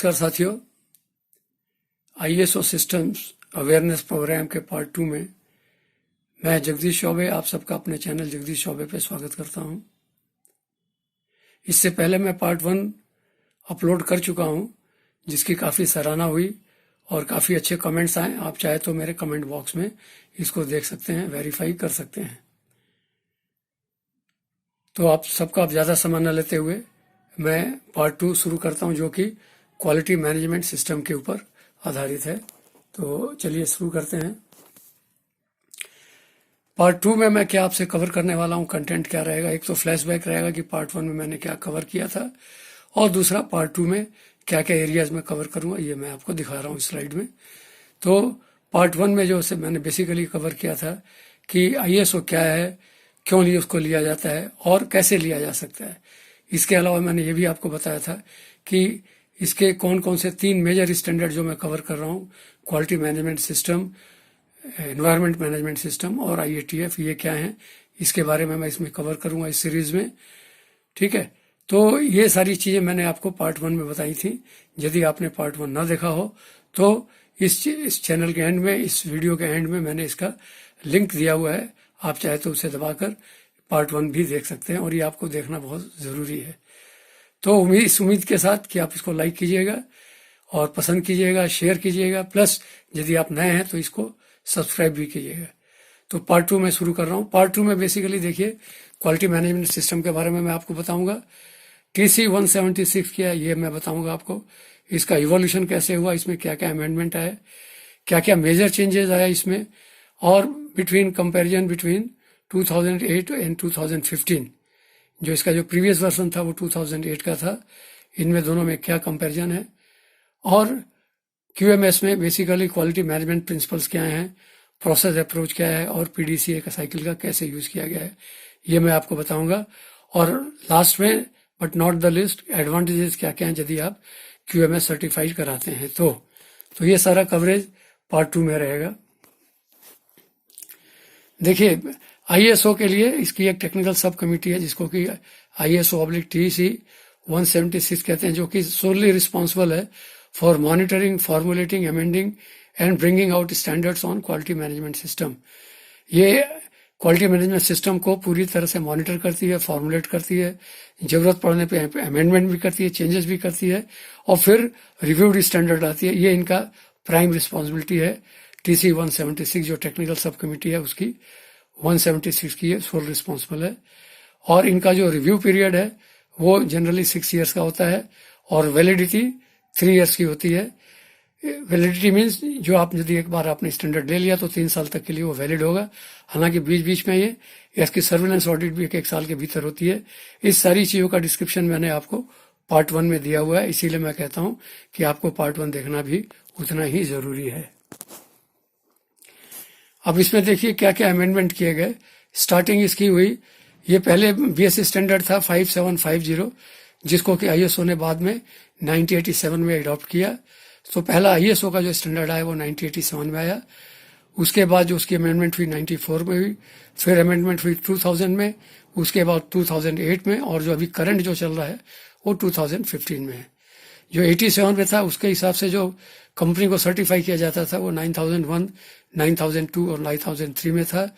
नमस्कार साथियों, ISO systems awareness programme के पार्ट 2 में मैं जगदीश चौबे आप सबका अपने चैनल जगदीश चौबे पे स्वागत करता हूं। इससे पहले मैं पार्ट 1 अपलोड कर चुका हूं, जिसकी काफ़ी सराहना हुई और काफ़ी अच्छे कमेंट्स आए। आप चाहे तो मेरे कमेंट बॉक्स में इसको देख सकते हैं, वेरीफाई कर सकते हैं। तो आप सबका अब ज़्यादा समय न लेते हुए मैं पार्ट 2 शुरू करता हूं, जो कि क्वालिटी मैनेजमेंट सिस्टम के ऊपर आधारित है। तो चलिए शुरू करते हैं। पार्ट 2 में मैं क्या आपसे कवर करने वाला हूं, कंटेंट क्या रहेगा। एक तो फ्लैशबैक रहेगा कि पार्ट 1 में मैंने क्या कवर किया था, और दूसरा पार्ट 2 में क्या क्या एरियाज में कवर करूंगा, ये मैं आपको दिखा रहा हूं इस स्लाइड में। तो पार्ट 1 में जो मैंने बेसिकली कवर किया था कि आईएसओ क्या है, क्यों लिए उसको लिया जाता है और कैसे लिया जा सकता है। इसके अलावा मैंने ये भी आपको बताया था कि इसके कौन कौन से 3 मेजर स्टैंडर्ड जो मैं कवर कर रहा हूँ, quality management system, environment management system और IATF, ये क्या है, इसके बारे में मैं इसमें कवर करूंगा इस सीरीज में। ठीक है, तो ये सारी चीजें मैंने आपको पार्ट 1 में बताई थी। यदि आपने पार्ट 1 ना देखा हो तो इस चैनल के एंड में, इस वीडियो के एंड में मैंने इसका लिंक दिया हुआ है। आप चाहे तो उसे दबाकर पार्ट 1 भी देख सकते हैं, और ये आपको देखना बहुत जरूरी है। तो इस उम्मीद के साथ कि आप इसको लाइक कीजिएगा और पसंद कीजिएगा, शेयर कीजिएगा, प्लस यदि आप नए हैं तो इसको सब्सक्राइब भी कीजिएगा। तो पार्ट 2 में शुरू कर रहा हूँ। पार्ट 2 में बेसिकली देखिए, क्वालिटी मैनेजमेंट सिस्टम के बारे में मैं आपको बताऊंगा। TC 176 क्या है ये मैं बताऊंगा आपको। इसका इवोल्यूशन कैसे हुआ, इसमें क्या क्या अमेंडमेंट आया, क्या क्या मेजर चेंजेस आया इसमें, और कंपेरिजन बिटवीन 2008 एंड 2015। जो इसका जो प्रीवियस वर्जन था वो 2008 का था। इनमें दोनों में क्या कंपैरिजन है, और QMS में बेसिकली क्वालिटी मैनेजमेंट प्रिंसिपल्स क्या हैं, प्रोसेस अप्रोच क्या है, और PDCA का साइकिल का कैसे यूज किया गया है, ये मैं आपको बताऊंगा। और लास्ट में but not the list, advantages क्या क्या हैं यदि आप QMS सर्टिफाइड कराते हैं। तो ये सारा कवरेज पार्ट 2 में रहेगा। देखिए, ISO के लिए इसकी एक टेक्निकल सब कमेटी है, जिसको कि ISO/TC 176 कहते हैं, जो कि सोलली रिस्पॉन्सिबल है for monitoring, formulating, amending and bringing out standards on quality management system. ये क्वालिटी मैनेजमेंट सिस्टम को पूरी तरह से मॉनिटर करती है, फॉर्मुलेट करती है, जरूरत पड़ने पे अमेंडमेंट भी करती है, चेंजेस भी करती है, और फिर रिव्यूड स्टैंडर्ड आती है। ये इनका प्राइम रिस्पॉन्सिबिलिटी है। TC 176 जो टेक्निकल सब कमेटी है, उसकी 176 की सोल रिस्पॉन्सिबल है। और इनका जो रिव्यू पीरियड है वो जनरली 6 ईयर्स का होता है, और वैलिडिटी 3 ईयर्स की होती है। वैलिडिटी मीन्स जो आप यदि एक बार आपने स्टैंडर्ड ले लिया तो 3 साल तक के लिए वो वैलिड होगा। हालांकि बीच बीच में ये इसकी सर्विलेंस ऑडिट भी एक साल के भीतर होती है। इस सारी चीजों का डिस्क्रिप्शन मैंने आपको पार्ट 1 में दिया हुआ है, इसीलिए मैं कहता हूं कि आपको पार्ट 1 देखना भी उतना ही जरूरी है। अब इसमें देखिए क्या क्या अमेंडमेंट किए गए। स्टार्टिंग इसकी हुई, ये पहले BS स्टैंडर्ड था 5750, जिसको कि ISO ने बाद में 1987 में अडॉप्ट किया। तो पहला ISO का जो स्टैंडर्ड आया वो 1987 में आया। उसके बाद जो उसकी अमेंडमेंट हुई 94 में हुई, फिर अमेंडमेंट हुई 2000 में, उसके बाद 2008 में, और जो अभी करंट जो चल रहा है वो 2015 में है। जो 87 में था उसके हिसाब से जो कंपनी को सर्टिफाई किया जाता था वो 9001, 9002 और 9003 में था।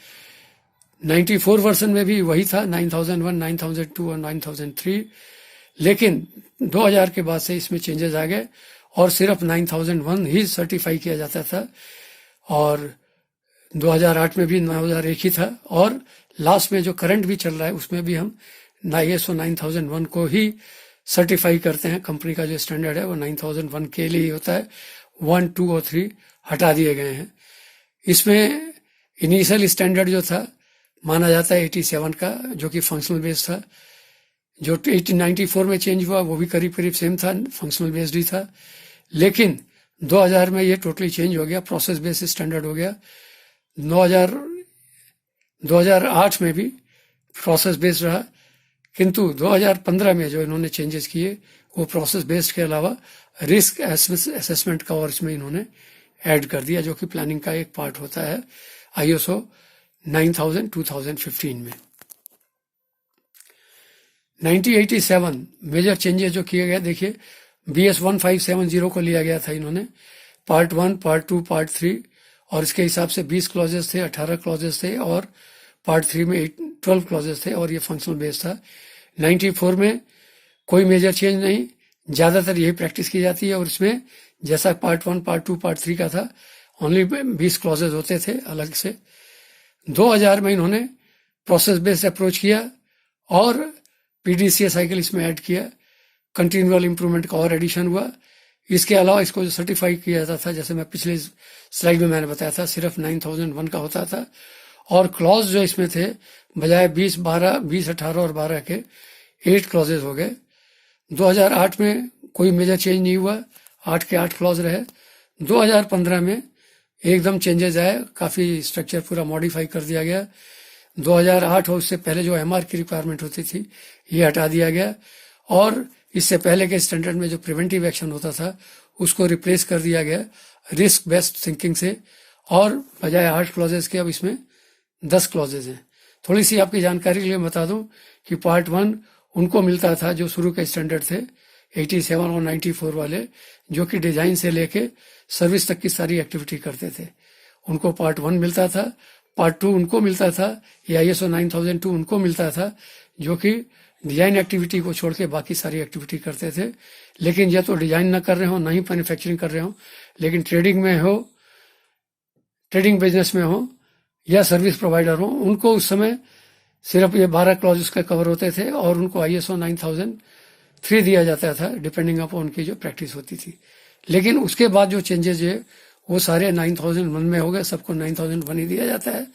94 वर्जन में भी वही था, 9001, 9002 और 9003। लेकिन 2000 के बाद से इसमें चेंजेस आ गए, और सिर्फ 9001 ही सर्टिफाई किया जाता था, और 2008 में भी 9001 ही था, और लास्ट में जो करंट भी चल रहा है उसमें भी हम ISO 9001 को ही सर्टिफाई करते हैं। कंपनी का जो स्टैंडर्ड है वो 9001 के लिए ही होता है। 1, 2 और 3 हटा दिए गए हैं। इसमें इनिशियल स्टैंडर्ड जो था माना जाता है 87 का, जो कि फंक्शनल बेस्ड था। जो 1894 में चेंज हुआ वो भी करीब करीब सेम था, फंक्शनल बेस्ड ही था। लेकिन 2000 में ये टोटली चेंज हो गया, प्रोसेस बेस्ड स्टैंडर्ड हो गया। 2008 में भी प्रोसेस बेस्ड रहा, किंतु 2015 में जो इन्होंने चेंजेस किए वो प्रोसेस बेस्ड के अलावा रिस्क असेसमेंट का और इसमें इन्होंने ऐड कर दिया, जो कि प्लानिंग का एक पार्ट होता है ISO 9000 2015 में। 1987 मेजर चेंजेस जो किए गए, देखिए BS 1570 को लिया गया था इन्होंने, पार्ट 1, पार्ट 2, पार्ट 3, और इसके हिसाब से 20 क्लॉजेस थे, 18 क्लॉजेस थे, और पार्ट 3 में 12 क्लॉजेस थे, और ये फंक्शनल बेस था। 94 में कोई मेजर चेंज नहीं, ज़्यादातर यही प्रैक्टिस की जाती है, और इसमें जैसा पार्ट 1, पार्ट 2, पार्ट 3 का था, ओनली 20 क्लॉजेस होते थे अलग से। 2000 में इन्होंने प्रोसेस बेस्ड अप्रोच किया और PDCA साइकिल इसमें ऐड किया, कंटिन्यूअल इंप्रूवमेंट का और एडिशन हुआ। इसके अलावा इसको जो सर्टिफाई किया जाता था, जैसे मैं पिछले स्लाइड में मैंने बताया था, सिर्फ 9001 का होता था, और क्लॉज जो इसमें थे बजाय 20, 12, 20, 18 और 12 के 8 क्लॉजेज हो गए। 2008 में कोई मेजर चेंज नहीं हुआ, 8 के 8 क्लॉज रहे। 2015 में एकदम चेंजेस आए, काफ़ी स्ट्रक्चर पूरा मॉडिफाई कर दिया गया। 2008 और उससे पहले जो MR की रिक्वायरमेंट होती थी ये हटा दिया गया, और इससे पहले के स्टैंडर्ड में जो प्रिवेंटिव एक्शन होता था उसको रिप्लेस कर दिया गया रिस्क बेस्ड थिंकिंग से, और बजाय 8 क्लॉजेस के अब इसमें 10 क्लॉजेज हैं। थोड़ी सी आपकी जानकारी के लिए बता दूं कि पार्ट 1 उनको मिलता था जो शुरू के स्टैंडर्ड थे 87 और 94 वाले, जो कि डिजाइन से लेके सर्विस तक की सारी एक्टिविटी करते थे, उनको पार्ट 1 मिलता था। पार्ट 2 उनको मिलता था, या ISO 9002 उनको मिलता था, जो कि डिजाइन एक्टिविटी को छोड़ के बाकी सारी एक्टिविटी करते थे। लेकिन या तो डिजाइन ना कर रहे हो, ना ही मैन्युफैक्चरिंग कर रहे हो, लेकिन ट्रेडिंग में हो, ट्रेडिंग बिजनेस में हो, या सर्विस प्रोवाइडर हो, उनको उस समय सिर्फ ये 12 क्लॉज उसका कवर होते थे, और उनको ISO 9003 दिया जाता था, डिपेंडिंग अपॉन उनकी जो प्रैक्टिस होती थी। लेकिन उसके बाद जो चेंजेस है वो सारे 9001 में हो गए, सबको 9001 ही दिया जाता है।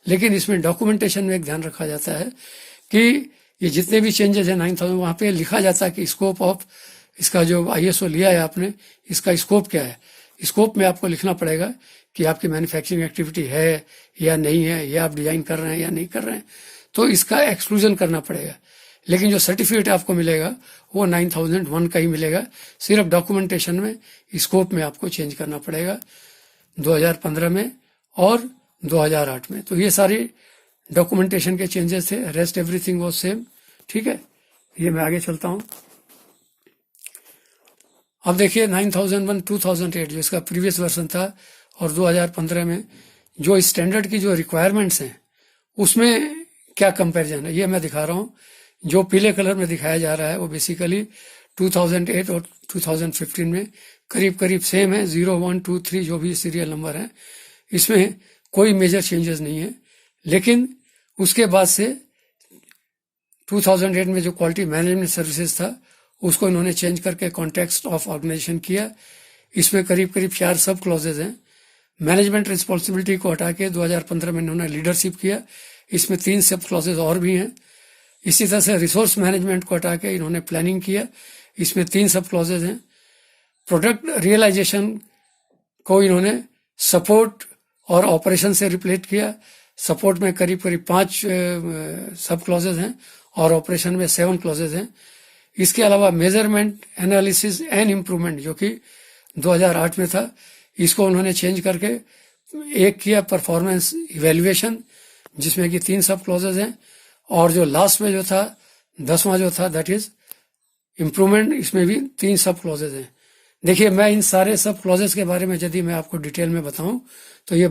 लेकिन इसमें डॉक्यूमेंटेशन में एक ध्यान रखा जाता है कि ये जितने भी चेंजेस है 9000, वहां पे लिखा जाता है कि स्कोप ऑफ इसका जो ISO लिया है आपने, इसका स्कोप क्या है। स्कोप में आपको लिखना पड़ेगा कि आपकी मैन्युफैक्चरिंग एक्टिविटी है या नहीं है, या आप डिजाइन कर रहे हैं या नहीं कर रहे हैं, तो इसका एक्सक्लूजन करना पड़ेगा। लेकिन जो सर्टिफिकेट आपको मिलेगा वो 9001 का ही मिलेगा, सिर्फ डॉक्यूमेंटेशन में स्कोप में आपको चेंज करना पड़ेगा 2015 में और 2008 में। तो ये सारी डॉक्यूमेंटेशन के चेंजेस थे, रेस्ट एवरीथिंग वाज सेम। ठीक है, ये मैं आगे चलता हूं। अब देखिए 9001 2008 जो इसका प्रीवियस वर्जन था, और 2015 में जो स्टैंडर्ड की जो रिक्वायरमेंट्स हैं उसमें क्या कंपैरिजन है ये मैं दिखा रहा हूं। जो पीले कलर में दिखाया जा रहा है वो बेसिकली 2008 और 2015 में करीब करीब सेम है, 0, 1, 2, 3 जो भी सीरियल नंबर है, इसमें कोई मेजर चेंजेस नहीं है। लेकिन उसके बाद से 2008 में जो क्वालिटी मैनेजमेंट सर्विसेज था उसको इन्होंने चेंज करके कॉन्टेक्स्ट ऑफ ऑर्गेनाइजेशन किया। इसमें करीब करीब 4 सब क्लॉजेज हैं। मैनेजमेंट रिस्पॉन्सिबिलिटी को हटा के 2015 में इन्होंने लीडरशिप किया, इसमें 3 सब क्लॉजेज और भी हैं। इसी तरह से रिसोर्स मैनेजमेंट को हटा के इन्होंने प्लानिंग किया, इसमें 3 सब क्लॉजेज हैं। प्रोडक्ट रियलाइजेशन को इन्होंने सपोर्ट और ऑपरेशन से रिप्लेस किया। सपोर्ट में करीब करीब 5 सब क्लॉजेज हैं और ऑपरेशन में 7 क्लॉजेज हैं। इसके अलावा मेजरमेंट, एनालिसिस एंड इम्प्रूवमेंट जो कि 2008 में था, इसको उन्होंने चेंज करके एक किया परफॉर्मेंस इवेल्युएशन, जिसमें कि 3 सब क्लॉजेज हैं। और जो लास्ट में जो था 10वां जो था दैट इज इम्प्रूवमेंट, इसमें भी 3 सब क्लॉजेज हैं। देखिए मैं इन सारे सब क्लॉजेज के बारे में यदि मैं आपको डिटेल में बताऊं तो ये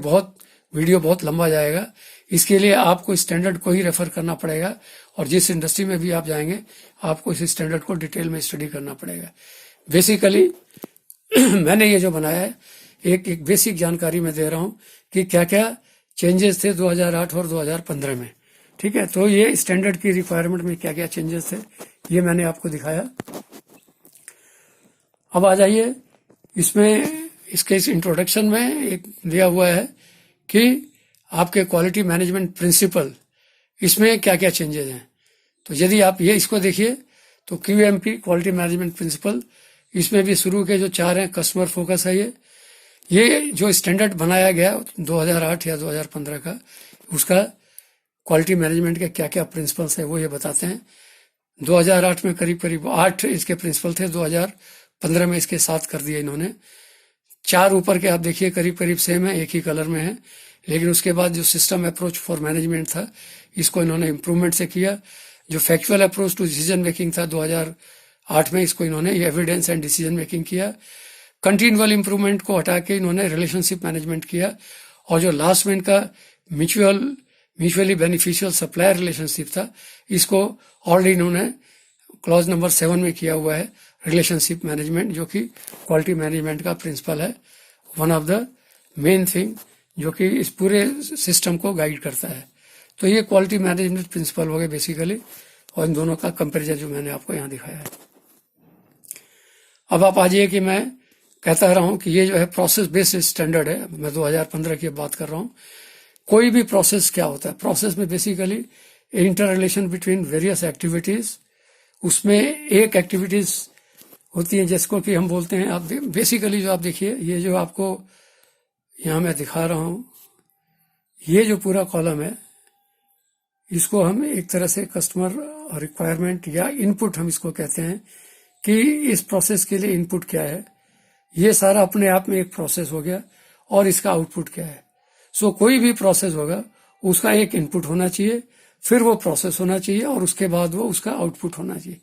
वीडियो बहुत लंबा जाएगा। इसके लिए आपको स्टैंडर्ड को ही रेफर करना पड़ेगा, और जिस इंडस्ट्री में भी आप जाएंगे आपको इस स्टैंडर्ड को डिटेल में स्टडी करना पड़ेगा। बेसिकली मैंने ये जो बनाया है एक बेसिक जानकारी मैं दे रहा हूं कि क्या क्या चेंजेस थे 2008 और 2015 में। ठीक है, तो ये स्टैंडर्ड की रिक्वायरमेंट में क्या क्या चेंजेस थे ये मैंने आपको दिखाया। अब आ जाइए, इसमें इसके इस इंट्रोडक्शन में एक दिया हुआ है कि आपके क्वालिटी मैनेजमेंट प्रिंसिपल, इसमें क्या क्या चेंजेस हैं। तो यदि आप ये इसको देखिए तो QMP क्वालिटी मैनेजमेंट प्रिंसिपल, इसमें भी शुरू के जो 4 हैं, कस्टमर फोकस है, ये जो स्टैंडर्ड बनाया गया 2008 या 2015 का, उसका क्वालिटी मैनेजमेंट के क्या क्या प्रिंसिपल्स है वो ये बताते हैं। 2008 में करीब करीब 8 इसके प्रिंसिपल थे, 2015 में इसके 7 कर दिए इन्होंने। 4 ऊपर के आप देखिए करीब करीब सेम है, एक ही कलर में है। लेकिन उसके बाद जो सिस्टम अप्रोच फॉर मैनेजमेंट था इसको इन्होंने इम्प्रूवमेंट से किया। जो factual approach to decision making था 8 में इसको इन्होंने एविडेंस एंड डिसीजन मेकिंग किया। कंटिन्यूअल इंप्रूवमेंट को हटा के इन्होंने रिलेशनशिप मैनेजमेंट किया। और जो लास्ट में इनका म्यूचुअली बेनिफिशियल सप्लायर रिलेशनशिप था, इसको ऑलरेडी इन्होंने क्लॉज नंबर 7 में किया हुआ है, रिलेशनशिप मैनेजमेंट, जो कि क्वालिटी मैनेजमेंट का प्रिंसिपल है, one of the main thing जो कि इस पूरे सिस्टम को गाइड करता है। तो ये क्वालिटी मैनेजमेंट प्रिंसिपल हो गए बेसिकली, और इन दोनों का कंपेरिजन जो मैंने आपको यहाँ दिखाया है। अब आप आ जाइए कि मैं कहता रहा हूं कि ये जो है प्रोसेस बेस्ड स्टैंडर्ड है, मैं 2015 की बात कर रहा हूं। कोई भी प्रोसेस क्या होता है, प्रोसेस में basically inter relation between various activities, उसमें एक एक्टिविटीज होती है जिसको कि हम बोलते हैं, आप बेसिकली जो आप देखिए, ये जो आपको यहाँ मैं दिखा रहा हूं, ये जो पूरा कॉलम है, इसको हम एक तरह से कस्टमर रिक्वायरमेंट या इनपुट हम इसको कहते हैं कि इस प्रोसेस के लिए इनपुट क्या है। ये सारा अपने आप में एक प्रोसेस हो गया, और इसका आउटपुट क्या है। सो कोई भी प्रोसेस होगा, उसका एक इनपुट होना चाहिए, फिर वो प्रोसेस होना चाहिए, और उसके बाद वो उसका आउटपुट होना चाहिए।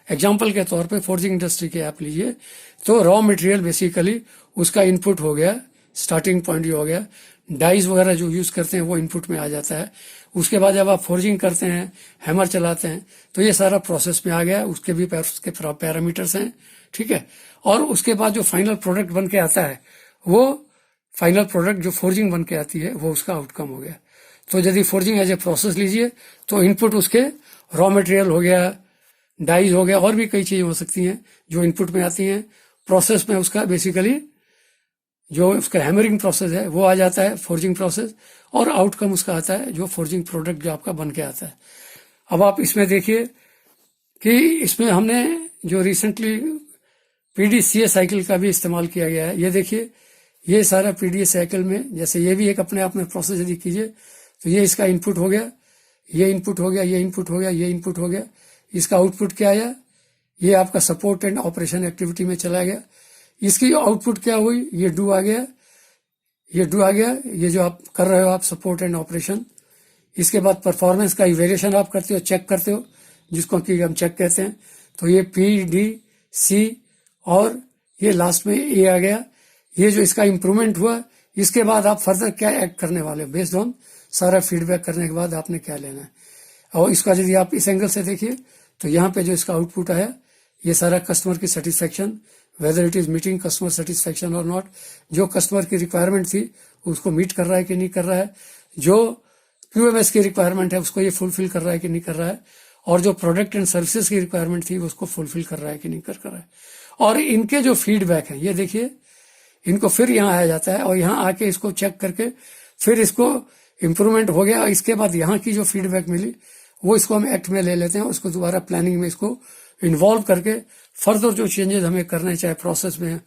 एग्जाम्पल के तौर पे फोर्जिंग इंडस्ट्री के आप लीजिए, तो रॉ मटेरियल बेसिकली उसका इनपुट हो गया, स्टार्टिंग पॉइंट ये हो गया। डाइज वगैरह जो यूज करते हैं वो इनपुट में आ जाता है। उसके बाद जब आप फोर्जिंग करते हैं, हैमर चलाते हैं, तो ये सारा प्रोसेस में आ गया, उसके भी उसके पैरामीटर्स हैं, ठीक है। और उसके बाद जो फाइनल प्रोडक्ट बन के आता है, वो फाइनल प्रोडक्ट जो फोर्जिंग बन के आती है, वो उसका आउटकम हो गया। तो यदि फोर्जिंग एज ए प्रोसेस लीजिए, तो इनपुट उसके रॉ मटेरियल हो गया, डाइज हो गया, और भी कई चीजें हो सकती हैं जो इनपुट में आती हैं। प्रोसेस में उसका बेसिकली जो उसका हैमरिंग प्रोसेस है वो आ जाता है, फोर्जिंग प्रोसेस, और आउटकम उसका आता है जो फोर्जिंग प्रोडक्ट जो आपका बन के आता है। अब आप इसमें देखिए कि इसमें हमने जो रिसेंटली पीडीसीए साइकिल का भी इस्तेमाल किया गया है। ये देखिए, ये सारा पीडीए साइकिल में, जैसे ये भी एक अपने आप में प्रोसेस यदि कीजिए, तो ये इसका इनपुट हो गया, ये इनपुट हो गया, ये इनपुट हो गया, ये इनपुट हो गया। इसका आउटपुट क्या आया, ये आपका सपोर्ट एंड ऑपरेशन एक्टिविटी में चला गया। इसकी आउटपुट क्या हुई, ये डू आ गया, ये डू आ गया, ये जो आप कर रहे हो आप सपोर्ट एंड ऑपरेशन। इसके बाद परफॉर्मेंस का इवेल्युएशन आप करते हो, चेक करते हो, जिसको कि हम चेक कहते हैं। तो ये पी डी सी, और ये लास्ट में ए आ गया। ये जो इसका इंप्रूवमेंट हुआ, इसके बाद आप फर्दर क्या एक्ट करने वाले हो, बेस्ड ऑन सारा फीडबैक करने के बाद आपने क्या लेना है। और इसका यदि आप इस एंगल से देखिए, तो यहाँ पे जो इसका आउटपुट आया, ये सारा कस्टमर की satisfaction, whether it is meeting customer satisfaction और नॉट, जो कस्टमर की रिक्वायरमेंट थी उसको मीट कर रहा है कि नहीं कर रहा है, जो क्यूएमएस की रिक्वायरमेंट है उसको ये फुलफिल कर रहा है कि नहीं कर रहा है, और जो प्रोडक्ट एंड सर्विसेज की रिक्वायरमेंट थी उसको फुलफिल कर रहा है कि नहीं कर रहा है। और इनके जो फीडबैक है, ये देखिए, इनको फिर यहाँ आया जाता है, और यहाँ आके इसको चेक करके फिर इसको इंप्रूवमेंट हो गया, और इसके बाद यहाँ की जो फीडबैक मिली वो इसको हम एक्ट में ले लेते हैं, उसको दोबारा प्लानिंग में इसको इन्वॉल्व करके फर्दर जो चेंजेस हमें करने, चाहे प्रोसेस में,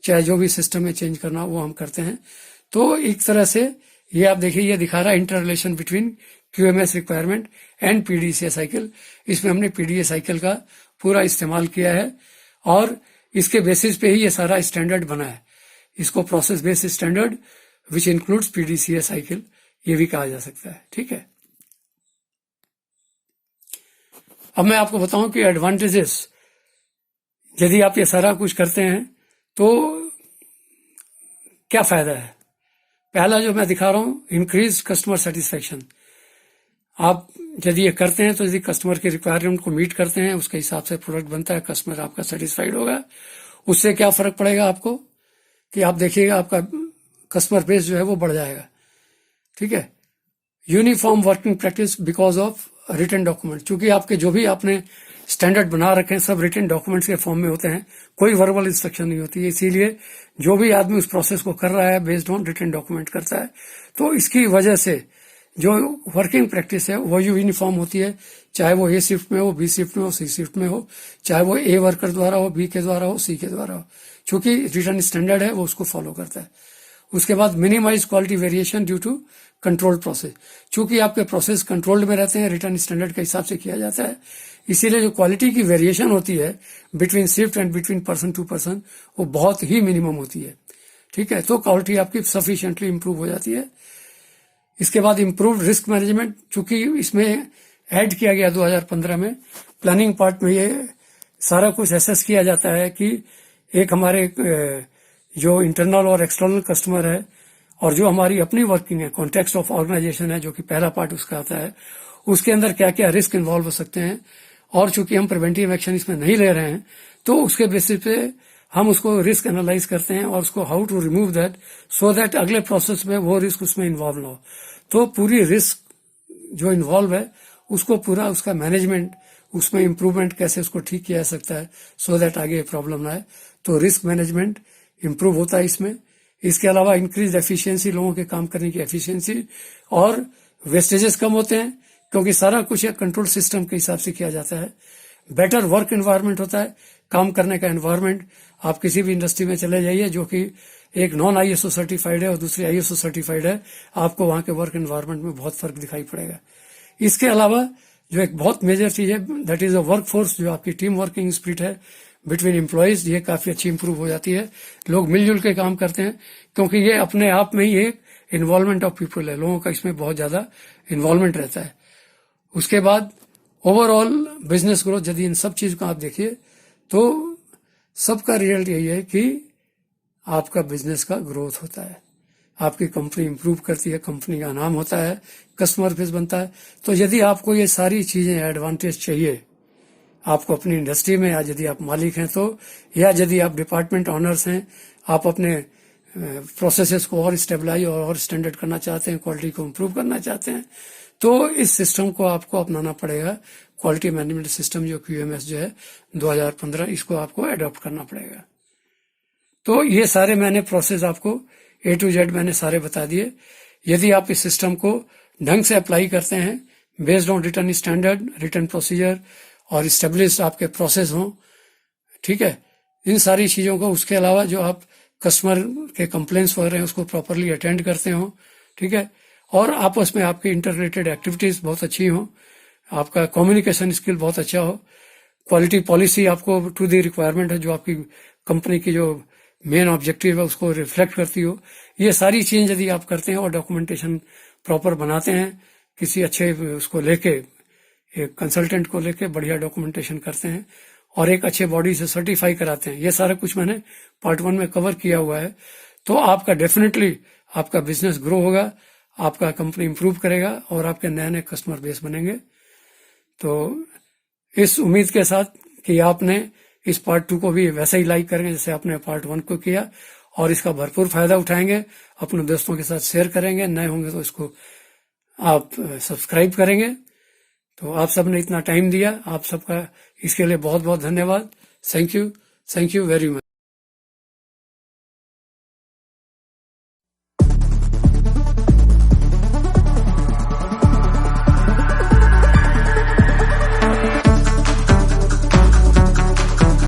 चाहे जो भी सिस्टम में चेंज करना, वो हम करते हैं। तो एक तरह से ये आप देखिए, ये दिखा रहा है inter relation between QMS requirement and PDCA cycle. इसमें हमने पीडीए साइकिल का पूरा इस्तेमाल किया है, और इसके बेसिस पे ही ये सारा स्टैंडर्ड बना है। इसको process based standard which includes PDCA cycle, ये भी कहा जा सकता है, ठीक है। अब मैं आपको बताऊं कि एडवांटेजेस, यदि आप ये सारा कुछ करते हैं तो क्या फायदा है। पहला जो मैं दिखा रहा हूं, इंक्रीज कस्टमर सेटिस्फेक्शन। आप यदि ये करते हैं तो यदि कस्टमर के रिक्वायरमेंट को मीट करते हैं, उसके हिसाब से प्रोडक्ट बनता है, कस्टमर आपका सेटिस्फाइड होगा। उससे क्या फर्क पड़ेगा आपको, कि आप देखिएगा आपका कस्टमर बेस जो है वो बढ़ जाएगा, ठीक है। Uniform working practice because of written document, क्योंकि आपके जो भी आपने स्टैंडर्ड बना रखे हैं सब रिटन डॉक्यूमेंट्स के फॉर्म में होते हैं, कोई वर्बल इंस्ट्रक्शन नहीं होती है। इसीलिए जो भी आदमी उस प्रोसेस को कर रहा है बेस्ड ऑन रिटन डॉक्यूमेंट करता है। तो इसकी वजह से जो वर्किंग प्रैक्टिस है वो यूनिफॉर्म होती है, चाहे वो ए शिफ्ट में हो, बी शिफ्ट में हो, सी शिफ्ट में हो, चाहे वो ए वर्कर द्वारा हो, बी के द्वारा हो, सी के द्वारा हो, क्योंकि रिटन स्टैंडर्ड है वो उसको फॉलो करता है। उसके बाद minimise quality variation due to controlled process, चूंकि आपके प्रोसेस कंट्रोल्ड में रहते हैं, रिटर्न स्टैंडर्ड के हिसाब से किया जाता है, इसीलिए जो क्वालिटी की वेरिएशन होती है between shift and between person to person, वो बहुत ही मिनिमम होती है, ठीक है। तो क्वालिटी आपकी सफिशिएंटली इंप्रूव हो जाती है। इसके बाद इंप्रूव्ड रिस्क मैनेजमेंट, चूंकि इसमें ऐड किया गया 2015 में प्लानिंग पार्ट में, ये सारा कुछ एसेस किया जाता है कि एक हमारे जो इंटरनल और एक्सटर्नल कस्टमर है और जो हमारी अपनी वर्किंग है, कॉन्टेक्स्ट ऑफ ऑर्गेनाइजेशन है, जो कि पहला पार्ट उसका आता है, उसके अंदर क्या क्या रिस्क इन्वॉल्व हो सकते हैं, और चूंकि हम प्रिवेंटिव एक्शन इसमें नहीं ले रहे हैं तो उसके बेसिस पे हम उसको रिस्क एनालाइज करते हैं और उसको how to remove that, so that अगले प्रोसेस में वो रिस्क उसमें इन्वॉल्व ना हो। तो पूरी रिस्क जो इन्वॉल्व है उसको पूरा उसका मैनेजमेंट, उसमें इंप्रूवमेंट कैसे उसको ठीक किया जा सकता है सो दैट आगे प्रॉब्लम ना आए। तो रिस्क मैनेजमेंट इंप्रूव होता है इसमें। इसके अलावा इंक्रीज एफिशिएंसी, लोगों के काम करने की एफिशिएंसी, और वेस्टेजेस कम होते हैं क्योंकि सारा कुछ एक कंट्रोल सिस्टम के हिसाब से किया जाता है। बेटर वर्क एनवायरनमेंट होता है, काम करने का एनवायरनमेंट। आप किसी भी इंडस्ट्री में चले जाइए जो कि एक नॉन आईएसओ सर्टिफाइड है और दूसरी आईएसओ सर्टिफाइड है, आपको वहां के वर्क एनवायरनमेंट में बहुत फर्क दिखाई पड़ेगा। इसके अलावा जो एक बहुत मेजर चीज है that is a work force, जो आपकी टीम वर्किंग स्पिरिट है बिटवीन एम्प्लॉयज, ये काफी अच्छी इंप्रूव हो जाती है। लोग मिलजुल के काम करते हैं क्योंकि ये अपने आप में ही एक इन्वॉल्वमेंट ऑफ पीपल है, लोगों का इसमें बहुत ज्यादा इन्वॉल्वमेंट रहता है। उसके बाद ओवरऑल बिजनेस ग्रोथ, यदि इन सब चीज को आप देखिए तो सबका रिजल्ट यही है कि आपका बिजनेस का ग्रोथ होता है, आपकी कंपनी इंप्रूव करती है, कंपनी का नाम होता है, कस्टमर बेस बनता है। तो यदि आपको ये सारी चीजें एडवांटेज चाहिए आपको अपनी इंडस्ट्री में, या यदि आप मालिक हैं तो, या यदि आप डिपार्टमेंट ऑनर्स हैं, आप अपने प्रोसेसेस को और स्टेबलाइज और स्टैंडर्ड करना चाहते हैं, क्वालिटी को इंप्रूव करना चाहते हैं, तो इस सिस्टम को आपको अपनाना पड़ेगा। क्वालिटी मैनेजमेंट सिस्टम जो QMS जो है 2015, इसको आपको अडॉप्ट करना पड़ेगा। तो ये सारे मैंने प्रोसेस आपको A to Z मैंने सारे बता दिए। यदि आप इस सिस्टम को ढंग से अप्लाई करते हैं based on return standard, return procedure और स्टेब्लिश्ड आपके प्रोसेस हों, ठीक है, इन सारी चीजों को, उसके अलावा जो आप कस्टमर के कंप्लेंट्स वगैरह हैं उसको प्रॉपरली अटेंड करते हो, ठीक है, और आपस में आपकी इंटर रिलेटेड एक्टिविटीज बहुत अच्छी हो, आपका कम्युनिकेशन स्किल बहुत अच्छा हो, क्वालिटी पॉलिसी आपको टू द रिक्वायरमेंट है, जो आपकी कंपनी की जो मेन ऑब्जेक्टिव है उसको रिफ्लेक्ट करती हो। ये सारी चीज यदि आप करते हैं और डॉक्यूमेंटेशन प्रॉपर बनाते हैं, किसी अच्छे उसको लेके, एक कंसल्टेंट को लेके बढ़िया डॉक्यूमेंटेशन करते हैं और एक अच्छे बॉडी से सर्टिफाई कराते हैं, ये सारा कुछ मैंने पार्ट 1 में कवर किया हुआ है। तो आपका डेफिनेटली आपका बिजनेस ग्रो होगा, आपका कंपनी इंप्रूव करेगा और आपके नए नए कस्टमर बेस बनेंगे। तो इस उम्मीद के साथ कि आपने इस पार्ट 2 को भी वैसे ही लाइक करेंगे जैसे आपने पार्ट 1 को किया, और इसका भरपूर फायदा उठाएंगे, अपने दोस्तों के साथ शेयर करेंगे, नए होंगे तो इसको आप सब्सक्राइब करेंगे। तो आप सबने इतना टाइम दिया, आप सबका इसके लिए बहुत बहुत धन्यवाद। Thank you very much.